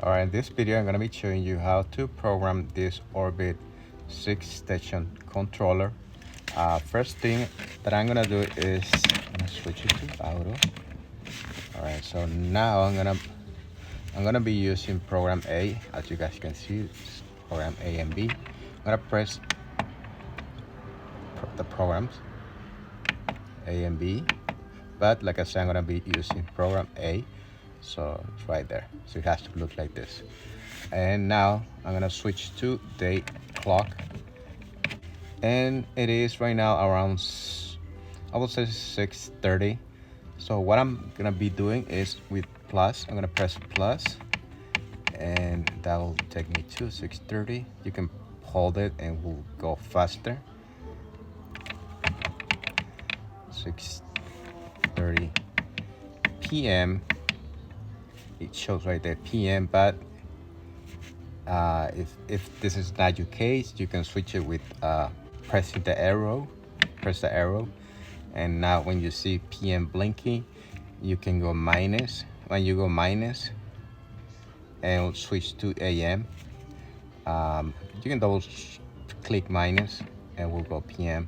Alright, in this video I'm going to be showing you how to program this Orbit 6 station controller. First thing that I'm going to do is I'm going to switch it to auto. Alright, so now I'm gonna be using program A. As you guys can see, it's program A and B. I'm gonna press the programs A and B, but like I said, I'm gonna be using program A, so it's right there. So it has to look like this. And now I'm gonna switch to day clock, and it is right now around, I would say, 6:30. So what I'm gonna be doing is with plus, I'm gonna press plus, and that will take me to 6:30. You can hold it and we'll go faster. 6:30 p.m. It shows right there p.m. But if this is not your case, you can switch it with pressing the arrow. Press the arrow, and now when you see p.m. blinking, you can go minus. When you go minus and we'll switch to a.m., you can double click minus and we'll go p.m.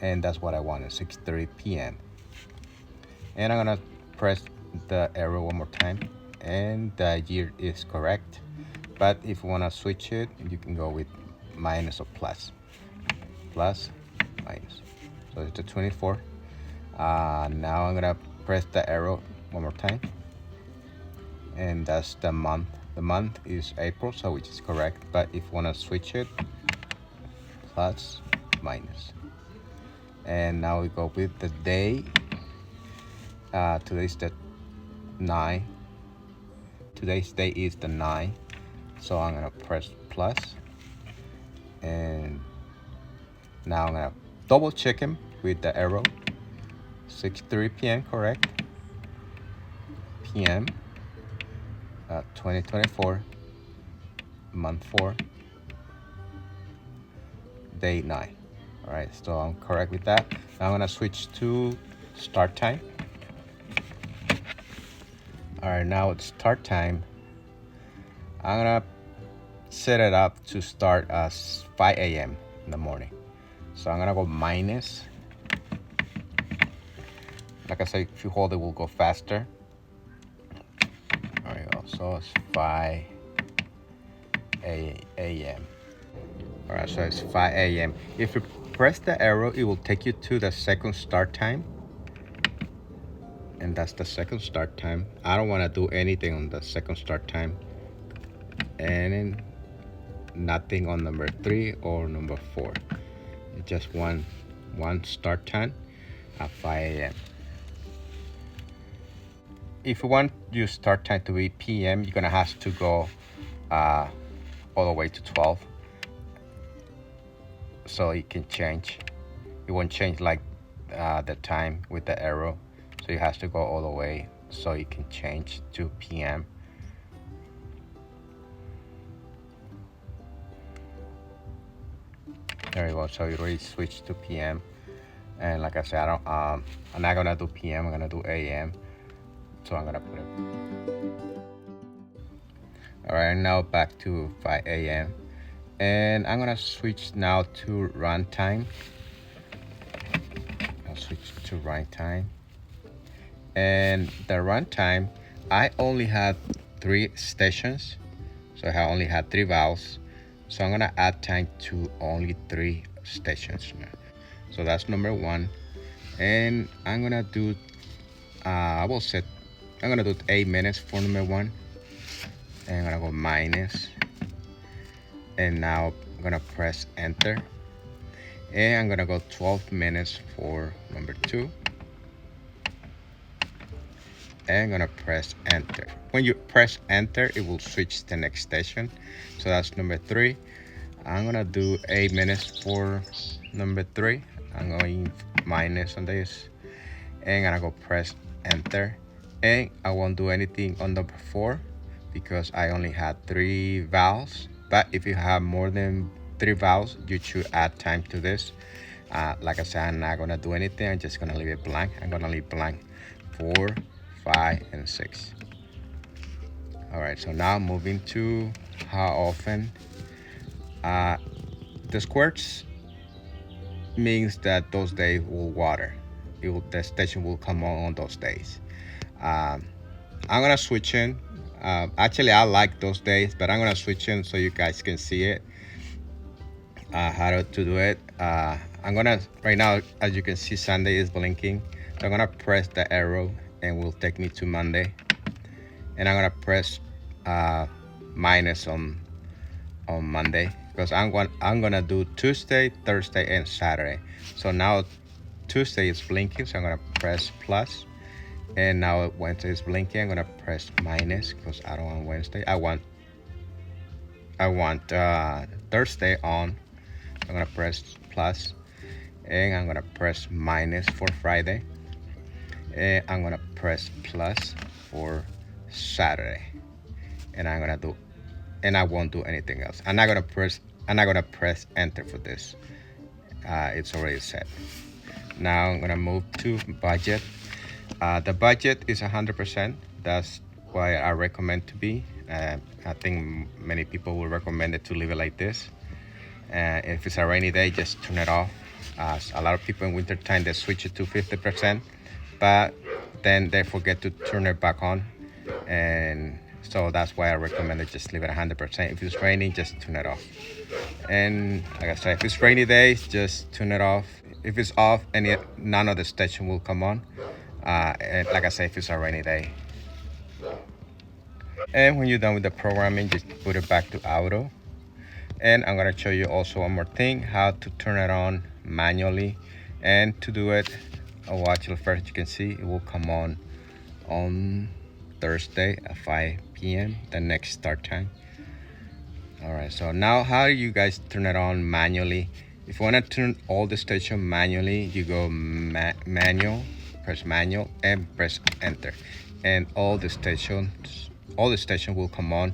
and that's what I wanted, 6:30 p.m. And I'm gonna press the arrow one more time, and the year is correct. But if you wanna switch it, you can go with minus or plus. Plus, minus. So it's the 24. Now I'm gonna press the arrow one more time, and that's the month. The month is April, so which is correct. But if you wanna switch it, plus, minus. And now we go with the day. Today's the 9. Today's day is the 9. So I'm gonna press plus, and now I'm gonna double check him with the arrow. 6:30 p.m. correct. p.m. 2024, month 4, day 9. All right, so I'm correct with that. Now I'm gonna switch to start time. All right, now it's start time. I'm gonna set it up to start as 5 a.m. in the morning. So I'm gonna go minus. Like I said, if you hold it, we'll go faster. There you go. So it's 5 a.m. All right, so it's 5 a.m. If you press the arrow, it will take you to the second start time. And that's the second start time. I don't want to do anything on the second start time. And nothing on number 3 or number 4. It's just one start time at 5 a.m. If you want your start time to be p.m., you're gonna have to go all the way to 12, so it can change. It won't change like the time with the arrow, so you have to go all the way so it can change to p.m. There you go. So you already switched to p.m. And like I said, I'm not gonna do p.m. I'm gonna do a.m. So I'm gonna put it. All right, now back to 5 a.m. and I'm gonna switch now to runtime. I'll switch to runtime. And the runtime, I only had 3 stations, so I only had 3 valves. So I'm gonna add time to only 3 stations. So that's number 1, and I'm gonna do. I'm gonna do 8 minutes for number 1, and I'm gonna go minus, and now I'm gonna press enter, and I'm gonna go 12 minutes for number 2, and I'm gonna press enter. When you press enter, it will switch to the next station. So that's number 3. I'm gonna do 8 minutes for number 3. I'm going minus on this, and I'm gonna go press enter. And I won't do anything on number 4 because I only had 3 valves. But if you have more than 3 valves, you should add time to this. Like I said, I'm not gonna do anything. I'm just gonna leave it blank. I'm gonna leave blank 4, 5, and 6. All right, so now moving to how often. The squirts means that those days will water. The station will come on those days. I'm gonna switch in. Actually, I like those days, but I'm gonna switch in so you guys can see it. How to do it. I'm gonna right now, as you can see, Sunday is blinking. So I'm gonna press the arrow and will take me to Monday. And I'm gonna press minus on Monday because I'm gonna do Tuesday, Thursday, and Saturday. So now Tuesday is blinking, so I'm gonna press plus. And now Wednesday is blinking. I'm gonna press minus because I don't want Wednesday. I want Thursday on. I'm gonna press plus, and I'm gonna press minus for Friday, and I'm gonna press plus for Saturday, and I won't do anything else. I'm not gonna press enter for this. It's already set. Now I'm gonna move to budget. The budget is 100%. That's why I recommend to be. I think many people will recommend it to leave it like this. If it's a rainy day, just turn it off. A lot of people in winter time, they switch it to 50%, but then they forget to turn it back on. And so that's why I recommend it, just leave it 100%. If it's raining, just turn it off. And like I said, if it's rainy days, just turn it off. If it's off, none of the station will come on. And like I said, if it's a rainy day. And when you're done with the programming, just put it back to auto. And I'm gonna show you also one more thing, how to turn it on manually. And to do it, watch it first. You can see it will come on Thursday at 5 p.m. the next start time. All right, so now how do you guys turn it on manually? If you want to turn all the station manually, you go manual, press manual, and press enter, and all the station will come on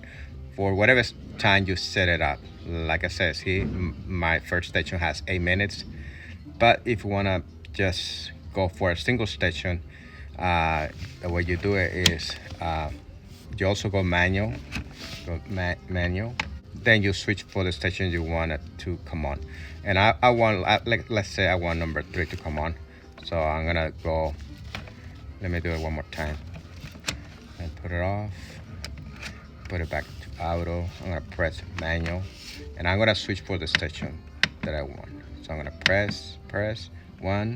for whatever time you set it up. Like I said, see, my first station has 8 minutes, but if you want to just go for a single station, the way you do it is you also go manual, then you switch for the station you want it to come on. And I want, let's say I want number 3 to come on, so I'm gonna go, let me do it one more time and put it off, put it back to auto. I'm gonna press manual, and I'm gonna switch for the station that I want. So I'm gonna press 1,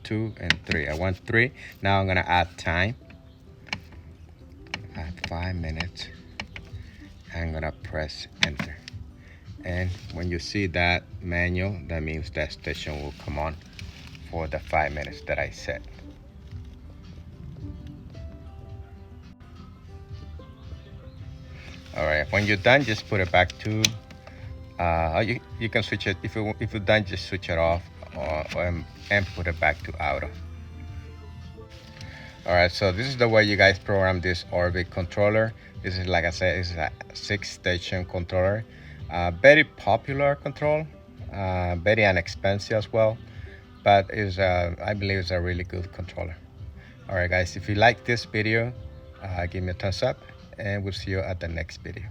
2, and 3. I want 3. Now I'm gonna add time. Add 5 minutes. I'm gonna press enter. And when you see that manual, that means that station will come on for the 5 minutes that I set. All right, when you're done, just put it back to you can switch it. If you're done, just switch it off and put it back to auto. All right, so this is the way you guys program this Orbic controller. This is, like I said, it's a 6-station controller. Very popular control, very inexpensive as well, but I believe it's a really good controller. All right, guys, if you like this video, give me a thumbs up, and we'll see you at the next video.